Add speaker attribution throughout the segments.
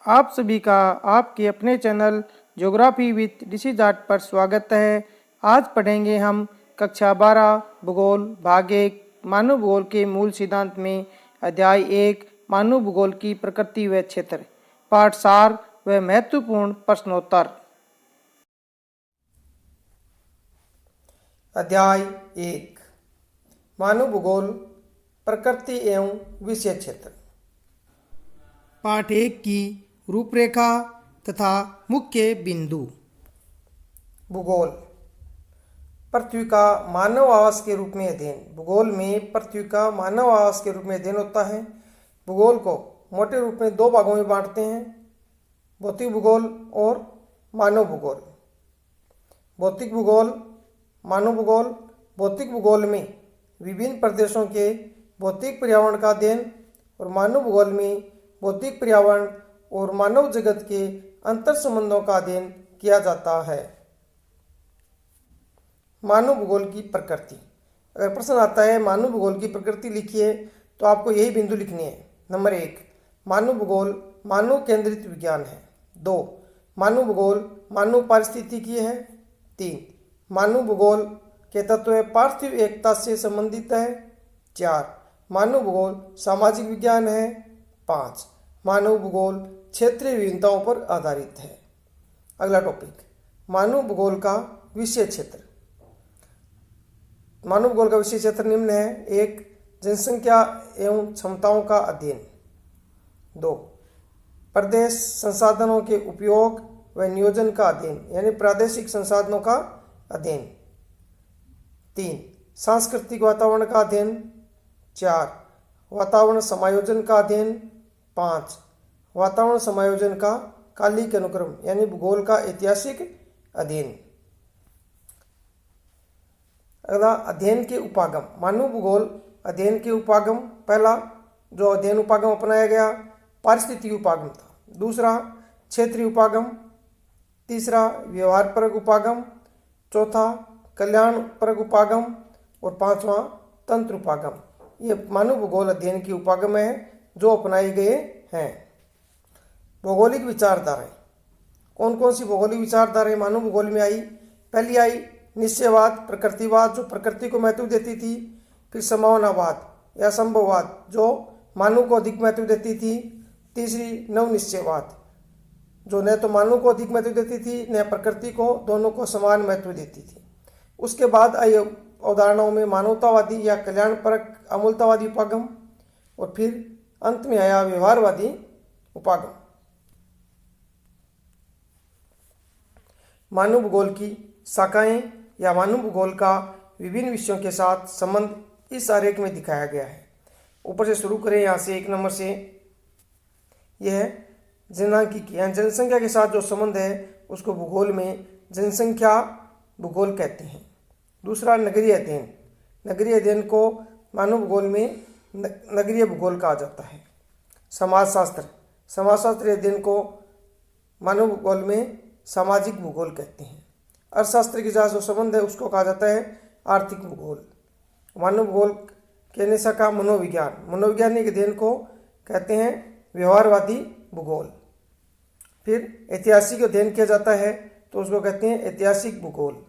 Speaker 1: आप सभी का आपके अपने चैनल ज्योग्राफी विद ऋषि जाट पर स्वागत है। आज पढ़ेंगे हम कक्षा 12 भूगोल भाग 1 मानव भूगोल के मूल सिद्धांत में अध्याय 1 मानव भूगोल की प्रकृति व क्षेत्र, पाठ सार व महत्वपूर्ण प्रश्नोत्तर। अध्याय 1 मानव भूगोल प्रकृति एवं विषय क्षेत्र। पाठ 1 की रूपरेखा तथा मुख्य बिंदु। भूगोल पृथ्वी का मानव आवास के रूप में अध्ययन। भूगोल में पृथ्वी का मानव आवास के रूप में अध्ययन होता है। भूगोल को मोटे रूप में दो भागों में बांटते हैं, भौतिक भूगोल और मानव भूगोल। भौतिक भूगोल, मानव भूगोल। भौतिक भूगोल में विभिन्न प्रदेशों के भौतिक पर्यावरण का अध्ययन और मानव भूगोल में भौतिक पर्यावरण और मानव जगत के अंतर संबंधों का अध्ययन किया जाता है। मानव भूगोल की प्रकृति। अगर प्रश्न आता है मानव भूगोल की प्रकृति लिखिए तो आपको यही बिंदु लिखनी है। नंबर 1, मानव भूगोल मानव केंद्रित विज्ञान है। 2, मानव भूगोल मानव पारिस्थितिकी है। 3, मानव भूगोल के तत्व पार्थिव एकता से संबंधित है। 4, मानव भूगोल सामाजिक विज्ञान है। 5, मानव भूगोल क्षेत्रीय विभिन्नताओं पर आधारित है। अगला टॉपिक, मानव भूगोल का विषय क्षेत्र। मानव भूगोल का विषय क्षेत्र निम्न है। 1, जनसंख्या एवं क्षमताओं का अध्ययन। 2, प्रदेश संसाधनों के उपयोग व नियोजन का अध्ययन, यानी प्रादेशिक संसाधनों का अध्ययन। 3, सांस्कृतिक वातावरण का अध्ययन। 4, वातावरण समायोजन का अध्ययन। 5, वातावरण समायोजन का कालिक अनुक्रम, यानी भूगोल का ऐतिहासिक अध्ययन। अगला, अध्ययन के उपागम। मानव भूगोल अध्ययन के उपागम। पहला जो अध्ययन उपागम अपनाया गया पारिस्थितिक उपागम था। दूसरा क्षेत्रीय उपागम। तीसरा व्यवहारपरक उपागम। चौथा कल्याणपरक उपागम और 5वां तंत्र उपागम। ये मानव भूगोल अध्ययन की उपागम है जो अपनाए गए हैं। भौगोलिक विचारधाराएं। कौन कौन सी भौगोलिक विचारधाराएं मानव भूगोल में आई? पहली आई निश्चयवाद, प्रकृतिवाद, जो प्रकृति को महत्व देती थी। फिर संभावनावाद या संभववाद, जो मानव को अधिक महत्व देती थी। तीसरी नवनिश्चयवाद, जो न तो मानव को अधिक महत्व देती थी न प्रकृति को, दोनों को समान महत्व देती थी। उसके बाद आई अवधारणाओं में मानवतावादी या कल्याणपरक अमूलतावादी उपागम और फिर अंत में आया व्यवहारवादी उपागम। मानव भूगोल की शाखाएं या मानव भूगोल का विभिन्न विषयों के साथ संबंध इस आरेख में दिखाया गया है। ऊपर से शुरू करें, यहाँ से 1 नंबर से। यह जनसांख्यिकी यानी जनसंख्या के साथ जो संबंध है उसको भूगोल में जनसंख्या भूगोल कहते हैं। दूसरा नगरीय अध्ययन। नगरीय अध्ययन को मानव भूगोल में नगरीय भूगोल कहा जाता है। समाजशास्त्र। समाजशास्त्रीय अध्ययन को मानव भूगोल में सामाजिक भूगोल कहते हैं। अर्थशास्त्र के साथ जो संबंध है उसको कहा जाता है आर्थिक भूगोल। मानव भूगोल के अन्य शाखा मनोविज्ञान। मनोवैज्ञानिक अध्ययन को कहते हैं व्यवहारवादी भूगोल। फिर ऐतिहासिक अध्ययन किया जाता है तो उसको कहते हैं ऐतिहासिक भूगोल।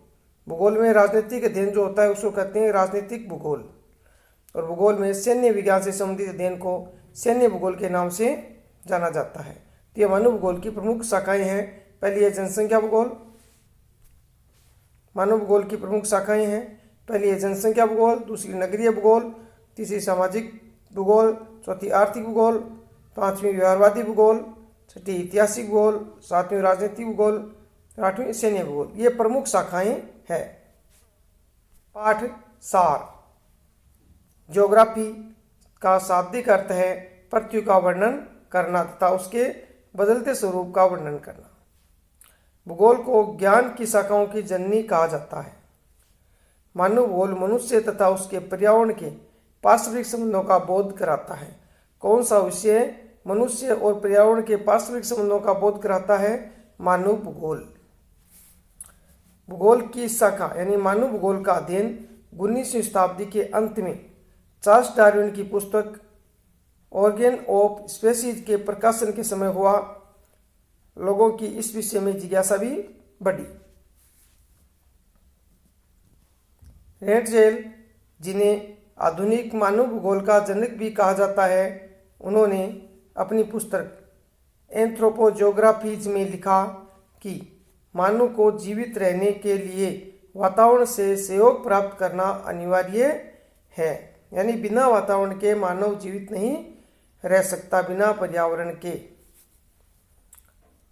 Speaker 1: भूगोल में राजनीतिक अध्ययन जो होता है उसको कहते हैं राजनीतिक भूगोल। और भूगोल में सैन्य विज्ञान से संबंधित अध्ययन को सैन्य भूगोल के नाम से जाना जाता है। तो ये मानव भूगोल की प्रमुख शाखाएं हैं। पहली है जनसंख्या भूगोल। मानव भूगोल की प्रमुख शाखाएं हैं। पहली है जनसंख्या भूगोल, दूसरी नगरीय भूगोल, तीसरी सामाजिक भूगोल, चौथी आर्थिक भूगोल, 5वीं व्यवहारवादी भूगोल, 6ठी ऐतिहासिक भूगोल, 7वीं राजनीतिक भूगोल, 8वीं सैन्य भूगोल। ये प्रमुख शाखाएं हैं। पाठ सार। ज्योग्राफी का शाब्दिक अर्थ है पृथ्वी का वर्णन करना तथा उसके बदलते स्वरूप का वर्णन करना। भूगोल को ज्ञान की शाखाओं की जननी कहा जाता है। मानव भूगोल मनुष्य तथा उसके पर्यावरण के पार्श्विक संबंधों का बोध कराता है। कौन सा विषय मनुष्य और पर्यावरण के पार्श्विक संबंधों का बोध कराता है? मानव भूगोल। भूगोल की शाखा यानी मानव भूगोल का अध्ययन 19वीं शताब्दी के अंत में चार्ल्स डार्विन की पुस्तक ऑर्गेन ऑफ स्पीशीज के प्रकाशन के समय हुआ। लोगों की इस विषय में जिज्ञासा भी बढ़ी। रेंटजेल, जिन्हें आधुनिक मानव भूगोल का जनक भी कहा जाता है, उन्होंने अपनी पुस्तक एंथ्रोपोजोग्राफीज में लिखा कि मानव को जीवित रहने के लिए वातावरण से सहयोग प्राप्त करना अनिवार्य है। यानी बिना वातावरण के मानव जीवित नहीं रह सकता, बिना पर्यावरण के।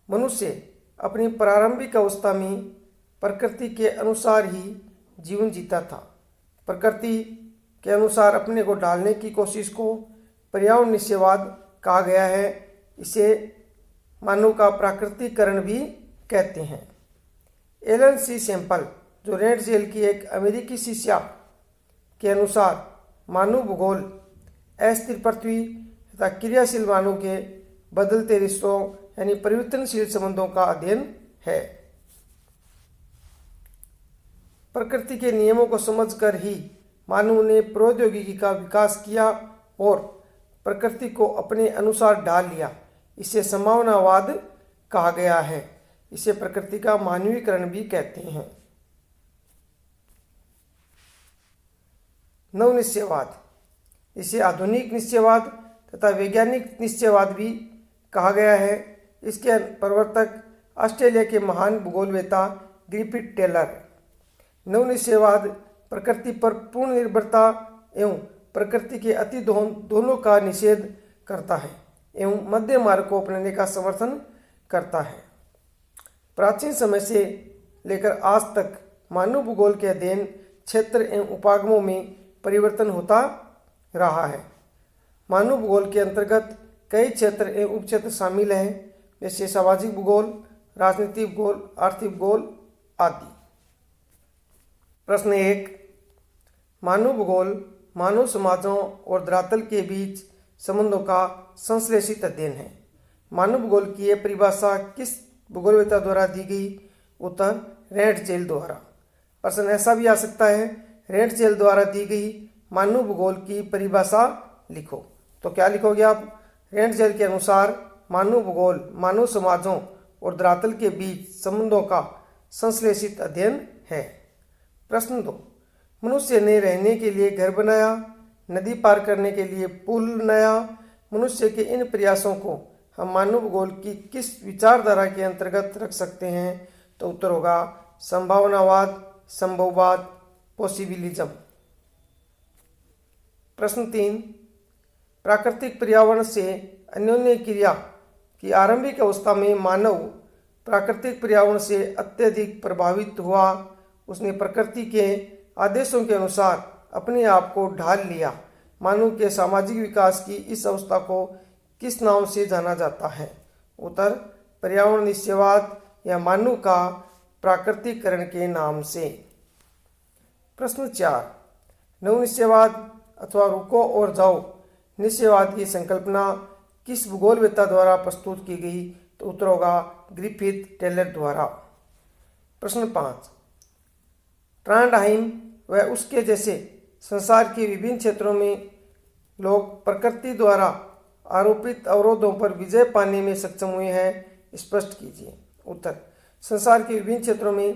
Speaker 1: मनुष्य अपनी प्रारंभिक अवस्था में प्रकृति के अनुसार ही जीवन जीता था। प्रकृति के अनुसार अपने को ढालने की कोशिश को पर्यावरण निश्चयवाद कहा गया है। इसे मानव का प्राकृतिकरण भी कहते हैं। एलन सी सैंपल, जो रेंटजेल की एक अमेरिकी शिष्या, के अनुसार मानव भूगोल अस्थिर पृथ्वी तथा क्रियाशील मानव के बदलते रिश्तों यानी परिवर्तनशील संबंधों का अध्ययन है। प्रकृति के नियमों को समझकर ही मानव ने प्रौद्योगिकी का विकास किया और प्रकृति को अपने अनुसार ढाल लिया। इसे संभावनावाद कहा गया है। इसे प्रकृति का मानवीकरण भी कहते हैं। नव निश्चयवाद, इसे आधुनिक निश्चयवाद तथा वैज्ञानिक निश्चयवाद भी कहा गया है। इसके प्रवर्तक ऑस्ट्रेलिया के महान भूगोलवेत्ता ग्रिफिथ टेलर। नव निश्चयवाद प्रकृति पर पूर्ण निर्भरता एवं प्रकृति के अति दोनों का निषेध करता है एवं मध्य मार्ग को अपनाने का समर्थन करता है। प्राचीन समय से लेकर आज तक मानव भूगोल के अध्ययन क्षेत्र एवं उपागमों में परिवर्तन होता रहा है। मानव भूगोल के अंतर्गत कई क्षेत्र एवं उपक्षेत्र शामिल हैं, जैसे सामाजिक भूगोल, राजनीतिक भूगोल, आर्थिक भूगोल आदि। प्रश्न 1, मानव भूगोल मानव समाजों और धरातल के बीच संबंधों का संश्लेषित अध्ययन है। मानव भूगोल की यह परिभाषा किस भूगोलवेत्ता द्वारा दी गई? उत्तर, रेंटजेल द्वारा। प्रश्न ऐसा भी आ सकता है, रेंटजेल द्वारा दी गई मानव भूगोल की परिभाषा लिखो। तो क्या लिखोगे आप? रेंटजेल के अनुसार मानव भूगोल मानव समाजों और धरातल के बीच संबंधों का संश्लेषित अध्ययन है। प्रश्न 2, मनुष्य ने रहने के लिए घर बनाया, नदी पार करने के लिए पुल बनाया। मनुष्य के इन प्रयासों को हम मानव भूगोल की किस विचारधारा के अंतर्गत रख सकते हैं? तो उत्तर होगा संभावनावाद, संभववाद, पॉसिबिलिज्म। प्रश्न 3, प्राकृतिक पर्यावरण से अन्योन्य क्रिया की आरंभिक अवस्था में मानव प्राकृतिक पर्यावरण से अत्यधिक प्रभावित हुआ। उसने प्रकृति के आदेशों के अनुसार अपने आप को ढाल लिया। मानव के सामाजिक विकास की इस अवस्था को किस नाम से जाना जाता है? उत्तर, पर्यावरण निश्चयवाद या मानव का प्राकृतिकरण के नाम से। प्रश्न 4, नव निश्चयवाद अथवा रुको और जाओ निश्चयवाद की संकल्पना किस भूगोलवेत्ता द्वारा प्रस्तुत की गई? तो उत्तर होगा ग्रिफिथ टेलर द्वारा। प्रश्न 5, ट्रांडहाइम व उसके जैसे संसार के विभिन्न क्षेत्रों में लोग प्रकृति द्वारा आरोपित अवरोधों पर विजय पाने में सक्षम हुए हैं, स्पष्ट कीजिए। उत्तर, संसार के विभिन्न क्षेत्रों में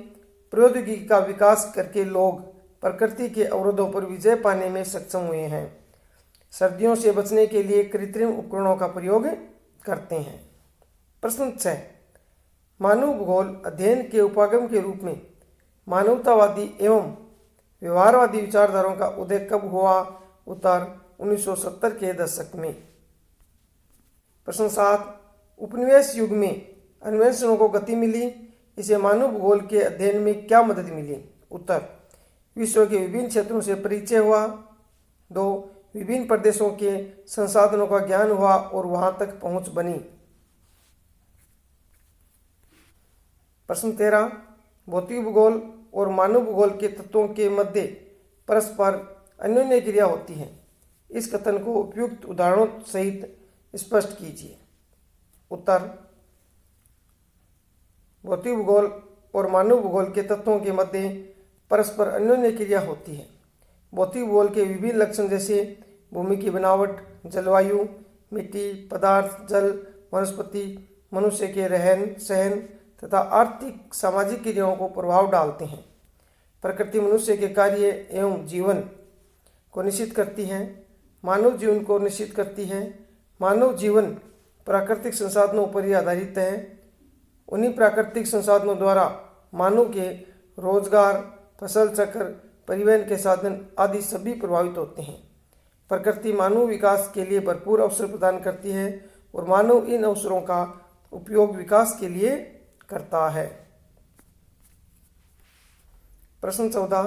Speaker 1: प्रौद्योगिकी का विकास करके लोग प्रकृति के अवरोधों पर विजय पाने में सक्षम हुए हैं। सर्दियों से बचने के लिए कृत्रिम उपकरणों का प्रयोग करते हैं। प्रश्न 6, मानव भूगोल अध्ययन के उपागम के रूप में मानवतावादी एवं व्यवहारवादी विचारधाराओं का उदय कब हुआ? उत्तर, 1970 के दशक में। प्रश्न 7, उपनिवेश युग में अन्वेषणों को गति मिली, इसे मानव भूगोल के अध्ययन में क्या मदद मिली? उत्तर, विश्व के विभिन्न क्षेत्रों से परिचय हुआ। 2, विभिन्न प्रदेशों के संसाधनों का ज्ञान हुआ और वहां तक पहुंच बनी। प्रश्न 13, भौतिक भूगोल और मानव भूगोल के तत्वों के मध्य परस्पर अन्योन्य क्रिया होती है। इस कथन को उपयुक्त उदाहरणों सहित स्पष्ट कीजिए। उत्तर, भौतिक भूगोल और मानव भूगोल के तत्वों के मध्य परस्पर अन्योन्य क्रिया होती है। भौतिक भूगोल के विभिन्न लक्षण जैसे भूमि की बनावट, जलवायु, मिट्टी, पदार्थ, जल, वनस्पति मनुष्य के रहन सहन तथा आर्थिक सामाजिक क्रियाओं को प्रभाव डालते हैं। प्रकृति मनुष्य के कार्य एवं जीवन को निश्चित करती है, मानव जीवन को निश्चित करती है। मानव जीवन प्राकृतिक संसाधनों पर ही आधारित है। उन्हीं प्राकृतिक संसाधनों द्वारा मानव के रोजगार, फसल चक्र, परिवहन के साधन आदि सभी प्रभावित होते हैं। प्रकृति मानव विकास के लिए भरपूर अवसर प्रदान करती है और मानव इन अवसरों का उपयोग विकास के लिए करता है। प्रश्न 14,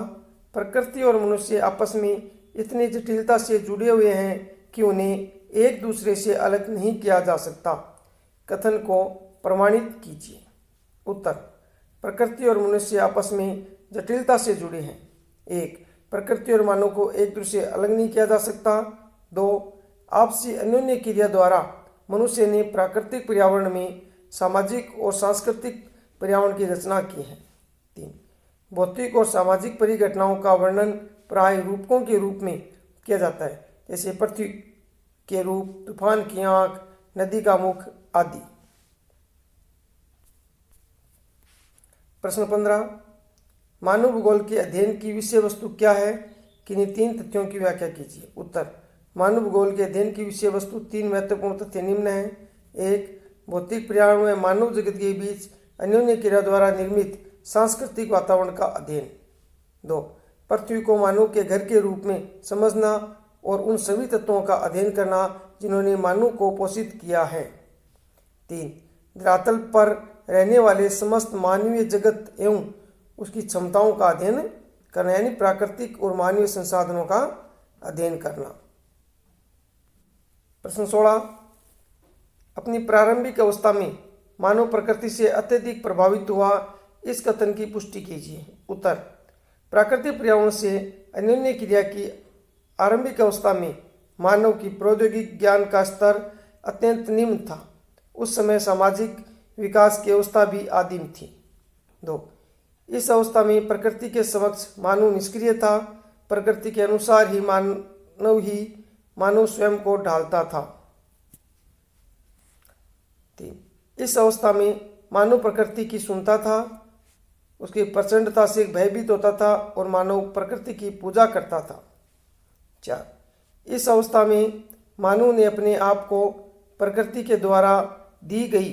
Speaker 1: प्रकृति और मनुष्य आपस में इतनी जटिलता से जुड़े हुए हैं कि उन्हें एक दूसरे से अलग नहीं किया जा सकता। कथन को प्रमाणित कीजिए। उत्तर, प्रकृति और मनुष्य आपस में जटिलता से जुड़े हैं। 1, प्रकृति और मानव को एक दूसरे से अलग नहीं किया जा सकता। 2, आपसी अन्योन्य क्रिया द्वारा मनुष्य ने प्राकृतिक पर्यावरण में सामाजिक और सांस्कृतिक पर्यावरण की रचना की है। 3, भौतिक और सामाजिक परिघटनाओं का वर्णन प्राय रूपकों के रूप में किया जाता है, जैसे पृथ्वी के रूप, तूफान की आंख, नदी का मुख आदि। प्रश्न 15, मानव भूगोल के अध्ययन की विषय वस्तु क्या है? किन्हीं 3 तथ्यों की व्याख्या कीजिए। उत्तर, मानव भूगोल के अध्ययन की विषय वस्तु 3 महत्वपूर्ण तथ्य निम्न है। 1, भौतिक पर्यावरण में मानव जगत के बीच अन्योन्य क्रिया द्वारा निर्मित सांस्कृतिक वातावरण का अध्ययन। 2, पृथ्वी को मानव के घर के रूप में समझना और उन सभी तत्वों का अध्ययन करना जिन्होंने मानव को पोषित किया है। 3, धरातल पर रहने वाले समस्त मानवीय जगत एवं उसकी क्षमताओं का अध्ययन करना, यानी प्राकृतिक और मानवीय संसाधनों का अध्ययन करना। प्रश्न 16, अपनी प्रारंभिक अवस्था में मानव प्रकृति से अत्यधिक प्रभावित हुआ, इस कथन की पुष्टि कीजिए। उत्तर, प्राकृतिक पर्यावरण से अन्योन्य क्रिया की आरंभिक अवस्था में मानव की प्रौद्योगिक ज्ञान का स्तर अत्यंत निम्न था। उस समय सामाजिक विकास की अवस्था भी आदिम थी। 2, इस अवस्था में प्रकृति के समक्ष मानव निष्क्रिय था। प्रकृति के अनुसार ही मानव स्वयं को ढालता था। 3, इस अवस्था में मानव प्रकृति की सुनता था, उसकी प्रचंडता से भयभीत होता था और मानव प्रकृति की पूजा करता था। 4, इस अवस्था में मानव ने अपने आप को प्रकृति के द्वारा दी गई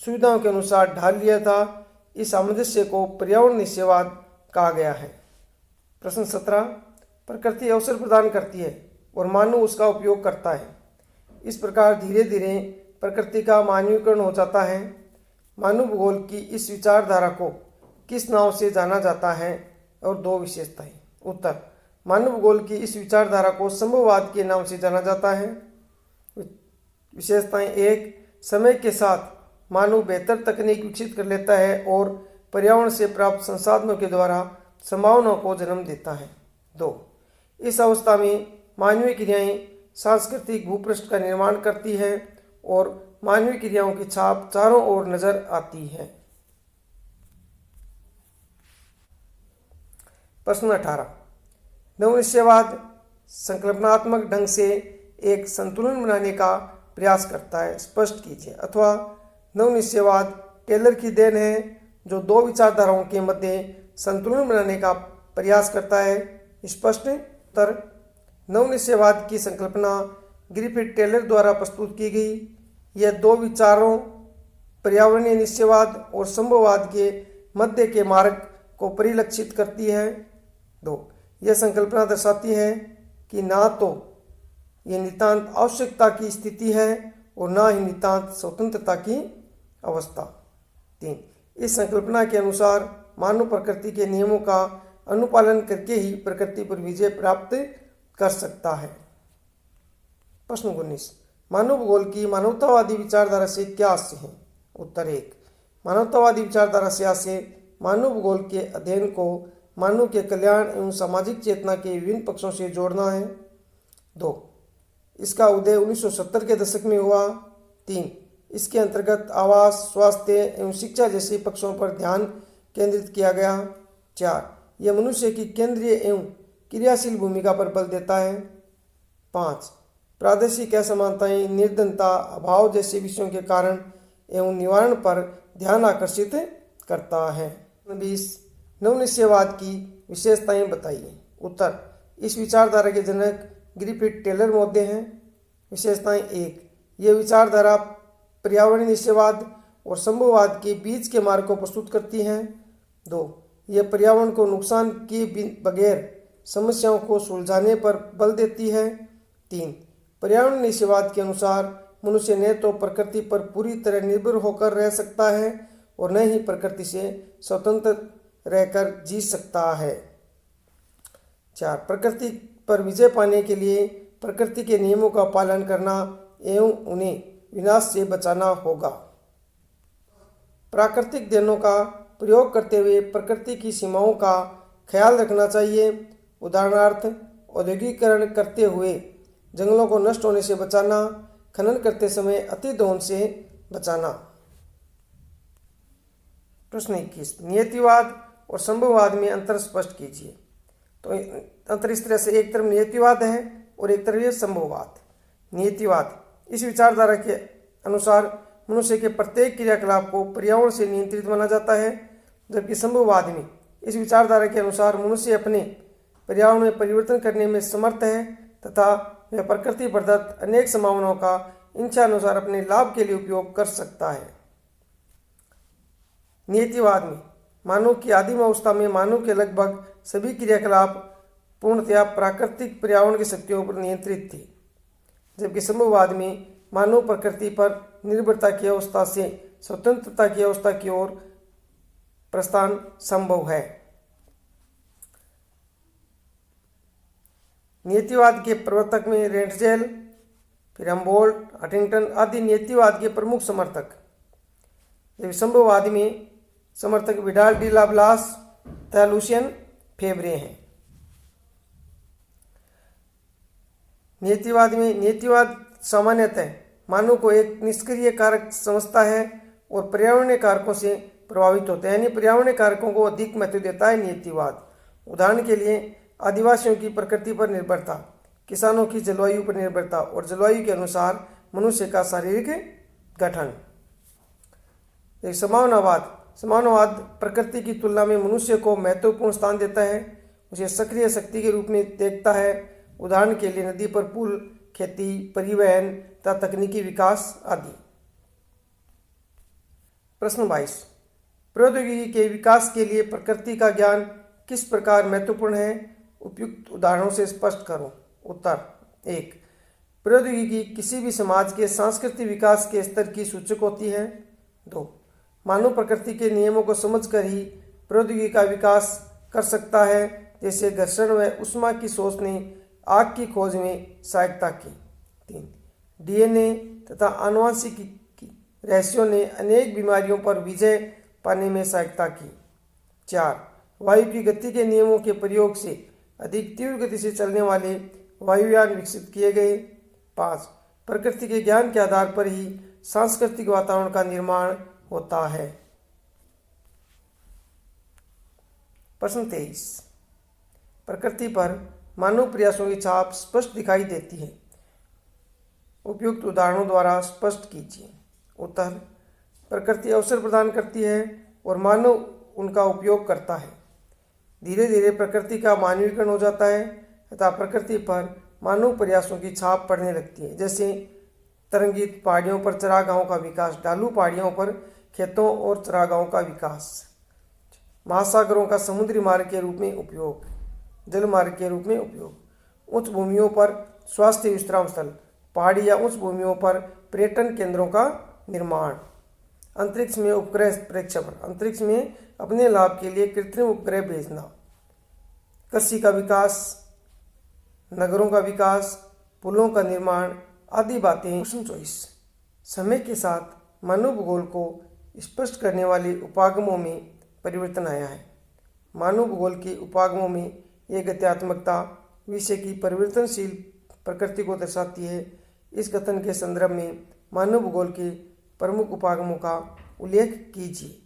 Speaker 1: सुविधाओं के अनुसार ढाल लिया था। इस सामंजस्य को पर्यावरण निश्चयवाद कहा गया है। प्रश्न 17, प्रकृति अवसर प्रदान करती है और मानव उसका उपयोग करता है। इस प्रकार धीरे धीरे प्रकृति का मानवीकरण हो जाता है। मानव भूगोल की इस विचारधारा को किस नाम से जाना जाता है और 2 विशेषताएं। उत्तर, मानव भूगोल की इस विचारधारा को संभववाद के नाम से जाना जाता है। विशेषताएं: 1, समय के साथ मानव बेहतर तकनीक विकसित कर लेता है और पर्यावरण से प्राप्त संसाधनों के द्वारा संभावनाओं को जन्म देता है। 2, इस अवस्था में मानवीय क्रियाएं सांस्कृतिक भूपृष्ठ का निर्माण करती है और मानवीय क्रियाओं की छाप चारों ओर नजर आती है। प्रश्न 18, नवनिश्चयवाद संकल्पनात्मक ढंग से एक संतुलन बनाने का प्रयास करता है, स्पष्ट कीजिए। अथवा नवनिश्चयवाद टेलर की देन है जो 2 विचारधाराओं के मध्य संतुलन बनाने का प्रयास करता है, स्पष्ट। उत्तर, नवनिश्चयवाद की संकल्पना ग्रिफिथ टेलर द्वारा प्रस्तुत की गई। यह 2 विचारों पर्यावरणीय निश्चयवाद और संभववाद के मध्य के मार्ग को परिलक्षित करती है। 2, यह संकल्पना दर्शाती है कि ना तो यह नितांत आवश्यकता की स्थिति है और ना ही नितांत स्वतंत्रता की अवस्था। 3, इस संकल्पना के अनुसार मानव प्रकृति के नियमों का अनुपालन करके ही प्रकृति पर विजय प्राप्त कर सकता है। प्रश्न 19, मानव भूगोल की मानवतावादी विचारधारा से क्या आशय है? उत्तर 1, मानवतावादी विचारधारा से आशय मानव भूगोल के अध्ययन को मानव के कल्याण एवं सामाजिक चेतना के विभिन्न पक्षों से जोड़ना है। 2, इसका उदय 1970 के दशक में हुआ। 3, इसके अंतर्गत आवास, स्वास्थ्य एवं शिक्षा जैसे पक्षों पर ध्यान केंद्रित किया गया। 4, यह मनुष्य की केंद्रीय एवं क्रियाशील भूमिका पर बल देता है। 5, प्रादेशिक असमानताएं, निर्धनता, अभाव जैसे विषयों के कारण एवं निवारण पर ध्यान आकर्षित करता है। 20 नवनिश्चयवाद की विशेषताएं बताइए। उत्तर, इस विचारधारा के जनक ग्रिफिथ टेलर महोदय हैं। विशेषताएं 1, यह विचारधारा पर्यावरणीय निश्चयवाद और संभववाद के बीच के मार्ग को प्रस्तुत करती है। 2, यह पर्यावरण को नुकसान किए बगैर समस्याओं को सुलझाने पर बल देती है। 3, पर्यावरण निश्चयवाद के अनुसार मनुष्य न तो प्रकृति पर पूरी तरह निर्भर होकर रह सकता है और न ही प्रकृति से स्वतंत्र रहकर जी सकता है। 4, प्रकृति पर विजय पाने के लिए प्रकृति के नियमों का पालन करना एवं उन्हें विनाश से बचाना होगा। प्राकृतिक देनों का प्रयोग करते हुए प्रकृति की सीमाओं का ख्याल रखना चाहिए। उदाहरणार्थ, औद्योगिकीकरण करते हुए जंगलों को नष्ट होने से बचाना, खनन करते समय अतिदोहन से बचाना। प्रश्न 21, नियतिवाद और संभववाद में अंतर स्पष्ट कीजिए। तो अंतर इस तरह से, एक तरफ नियतिवाद है और एक तरफ संभववाद। नियतिवाद, इस विचारधारा के अनुसार मनुष्य के प्रत्येक क्रियाकलाप को पर्यावरण से नियंत्रित माना जाता है, जबकि संभववाद में इस विचारधारा के अनुसार मनुष्य अपने पर्यावरण में परिवर्तन करने में समर्थ है तथा वह प्रकृति प्रदत्त अनेक संभावनाओं का इच्छा अनुसार अपने लाभ के लिए उपयोग कर सकता है। नियतिवाद में मानव की आदिम अवस्था में मानव के लगभग सभी क्रियाकलाप पूर्णतया प्राकृतिक पर्यावरण की शक्तियों पर नियंत्रित थे, जबकि संभववाद में मानव प्रकृति पर निर्भरता की अवस्था से स्वतंत्रता की अवस्था की ओर प्रस्थान संभव है। नियतिवाद के प्रवर्तक में रेंटजेल, फिर हम्बोल्ट, हंटिंगटन आदि नियतिवाद के प्रमुख समर्थक। जबकि संभववाद में समर्थक विडाल डी लाप्लास तथा लुसियन फेब्रे हैं। नियतिवाद सामान्यतः मानव को एक निष्क्रिय कारक समझता है और पर्यावरणीय कारकों से प्रभावित होता है, यानी पर्यावरणीय कारकों को अधिक महत्व देता है नियतिवाद। उदाहरण के लिए आदिवासियों की प्रकृति पर निर्भरता, किसानों की जलवायु पर निर्भरता और जलवायु के अनुसार मनुष्य का शारीरिक गठन। एक समानवाद प्रकृति की तुलना में मनुष्य को महत्वपूर्ण स्थान देता है, उसे सक्रिय शक्ति के रूप में देखता है। उदाहरण के लिए नदी पर पुल, खेती, परिवहन तथा तकनीकी विकास आदि। प्रश्न 22, प्रौद्योगिकी के विकास के लिए प्रकृति का ज्ञान किस प्रकार महत्वपूर्ण है, उपयुक्त उदाहरणों से स्पष्ट करो। उत्तर, 1, प्रौद्योगिकी किसी भी समाज के सांस्कृतिक विकास के स्तर की सूचक होती है। 2, मानव प्रकृति के नियमों को समझकर ही प्रौद्योगिकी का विकास कर सकता है, जैसे घर्षण व ऊष्मा की सोच ने आग की खोज में सहायता की। 3, डीएनए तथा आनुवंशिकी रहस्यों ने अनेक बीमारियों पर विजय पाने में सहायता की। 4, वायु की गति के नियमों के प्रयोग से अधिक तीव्र गति से चलने वाले वायुयान विकसित किए गए। 5, प्रकृति के ज्ञान के आधार पर ही सांस्कृतिक वातावरण का निर्माण होता है। प्रश्न 23, प्रकृति पर मानव प्रयासों की छाप स्पष्ट दिखाई देती है, उपयुक्त उदाहरणों द्वारा स्पष्ट कीजिए। उत्तर, प्रकृति अवसर प्रदान करती है और मानव उनका उपयोग करता है। धीरे धीरे प्रकृति का मानवीकरण हो जाता है तथा प्रकृति पर मानव प्रयासों की छाप पड़ने लगती है, जैसे तरंगित पहाड़ियों पर चरागाहों का विकास, ढालू पहाड़ियों पर खेतों और चरागाहों का विकास, महासागरों का समुद्री मार्ग के रूप में उपयोग, जल मार्ग के रूप में उपयोग, उच्च भूमियों पर स्वास्थ्य विश्राम स्थल, पहाड़ी या उच्च भूमियों पर पर्यटन केंद्रों का निर्माण, अंतरिक्ष में उपग्रह प्रक्षेपण, अंतरिक्ष में अपने लाभ के लिए कृत्रिम उपग्रह भेजना, कृषि का विकास, नगरों का विकास, पुलों का निर्माण आदि बातें। प्रश्न 24, समय के साथ मानव भूगोल को स्पष्ट करने वाले उपागमों में परिवर्तन आया है। मानव भूगोल के उपागमों में यह गत्यात्मकता विषय की परिवर्तनशील प्रकृति को दर्शाती है। इस कथन के संदर्भ में मानव भूगोल के प्रमुख उपागमों का उल्लेख कीजिए।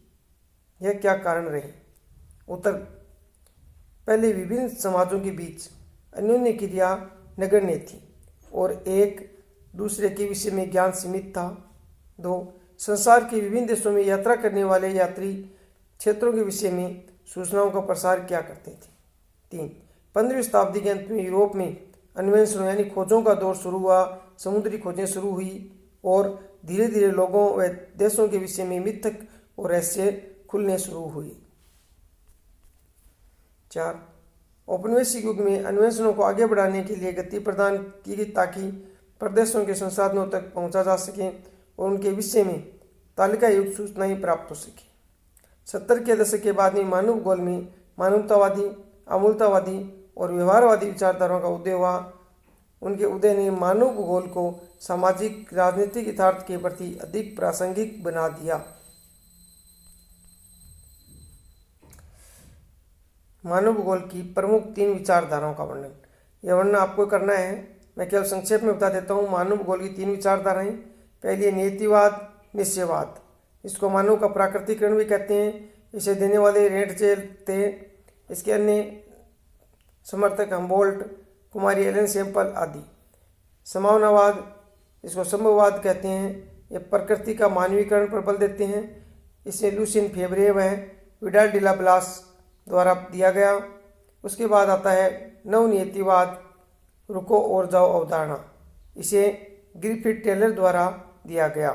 Speaker 1: यह क्या कारण रहे? उत्तर, पहले विभिन्न समाजों के बीच अन्योन्य क्रिया नगण्य थी और एक दूसरे के विषय में ज्ञान सीमित था। 2, संसार के विभिन्न देशों में यात्रा करने वाले यात्री क्षेत्रों के विषय में सूचनाओं का प्रसार किया करते थे। 3. 15वीं शताब्दी के अंत में यूरोप में अन्वेषणों यानी खोजों का दौर शुरू हुआ। समुद्री खोजें शुरू हुई और धीरे धीरे लोगों व देशों के विषय में मिथक और रहस्य खुलने शुरू हुए। 4. औपनिवेशिक युग में अन्वेषणों को आगे बढ़ाने के लिए गति प्रदान की गई ताकि प्रदेशों के संसाधनों तक पहुंचा जा सके और उनके विषय में तालिका युक्त सूचनाएं प्राप्त हो सके। 70 के दशक के बाद में मानव भूगोल में मानवतावादी, अमूलतावादी और व्यवहारवादी विचारधाराओं का उदय हुआ। उनके उदय ने मानव भूगोल को सामाजिक राजनीतिक यथार्थ के प्रति अधिक प्रासंगिक बना दिया। मानव भूगोल की प्रमुख 3 विचारधाराओं का वर्णन। यह वर्णन आपको करना है, मैं केवल संक्षेप में बता देता हूँ। मानव भूगोल की 3 विचारधाराएं। पहली है नियतिवाद, निश्चयवाद। इसको मानव का प्राकृतिकरण भी कहते हैं। इसे देने वाले रेंटजेल थे। इसके अन्य समर्थक हम्बोल्ट, कुमारी एलन सैंपल आदि। समावनावाद, इसको संभववाद कहते हैं। ये प्रकृति का मानवीकरण पर बल देते हैं। इसे लुसियन फेब्रे व विडाल डिला ब्लास द्वारा दिया गया। उसके बाद आता है नवनियतिवाद, रुको और जाओ अवधारणा। इसे ग्रिफिथ टेलर द्वारा दिया गया।